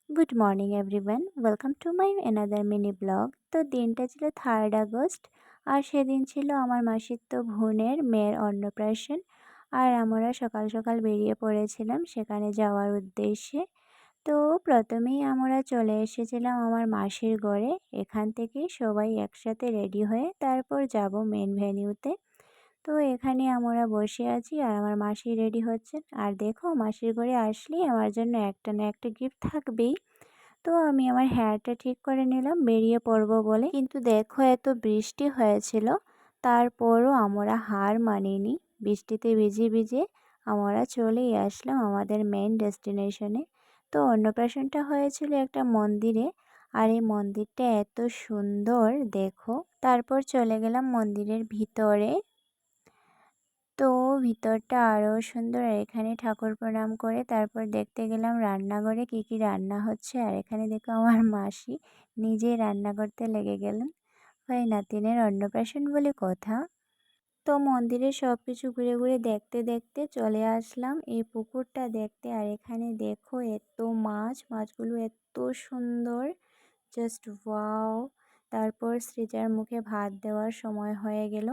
Good morning everyone, welcome to my another mini blog. তো দিনটা ছিল 3rd আগস্ট, আর সেদিন ছিল আমার মাসিতো বোনের মেয়ের অন্নপ্রাশন। আর আমরা সকাল সকাল বেরিয়ে পড়েছিলাম সেখানে যাওয়ার উদ্দেশ্যে। তো প্রথমেই আমরা চলে এসেছিলাম আমার মাসির ঘরে। এখান থেকে সবাই একসাথে রেডি হয়ে তারপর যাব মেন ভেন্যুতে। তো এখানে আমরা বসে আছি আর আমার মাসি রেডি হচ্ছেন। আর দেখো, মাসির ঘরে আসলেই আমার জন্য একটা না একটা গিফট থাকবেই। তো আমি আমার হেয়ারটা ঠিক করে নিলাম বেরিয়ে পড়বো বলে, কিন্তু দেখো এত বৃষ্টি হয়েছিল, তারপরও আমরা হার মানিনি। বৃষ্টিতে ভিজে ভিজে আমরা চলেই আসলাম আমাদের মেইন ডেস্টিনেশনে। তো অন্নপ্রাশনটা হয়েছিল একটা মন্দিরে, আর এই মন্দিরটা এত সুন্দর দেখো। তারপর চলে গেলাম মন্দিরের ভিতরে। তো ভিতরটা আরও সুন্দর। আর এখানে ঠাকুর প্রণাম করে তারপর দেখতে গেলাম রান্নাঘরে কি কি রান্না হচ্ছে। আর এখানে দেখো আমার মাসি নিজেই রান্না করতে লেগে গেলেন। ভাই নাতিনের অন্নপ্রাশন বলে কথা। তো মন্দিরে সব কিছু ঘুরে ঘুরে দেখতে দেখতে চলে আসলাম এই পুকুরটা দেখতে। আর এখানে দেখো এত মাছ, মাছগুলো এত সুন্দর, জাস্ট ওয়াও। তারপর শ্রীজার মুখে ভাত দেওয়ার সময় হয়ে গেল।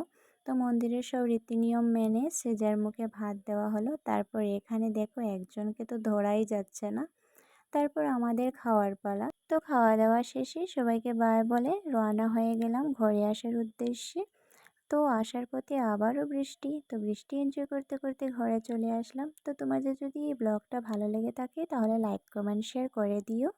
তো মন্দিরের সব রীতিনিয়ম মেনে শ্রীজার মুখে ভাত দেওয়া হলো। তারপর এখানে দেখো একজনকে তো ধরাই যাচ্ছে না। তারপর আমাদের খাওয়ার পালা। তো খাওয়া দাওয়া শেষে সবাইকে বাই বলে রওনা হয়ে গেলাম ঘরে আসার উদ্দেশ্যে। তো আসার পথে আবারও বৃষ্টি, তো বৃষ্টি এনজয় করতে করতে ঘরে চলে আসলাম। তো তোমাদের যদি এই ব্লগটা ভালো লেগে থাকে তাহলে লাইক কমেন্ট শেয়ার করে দিও।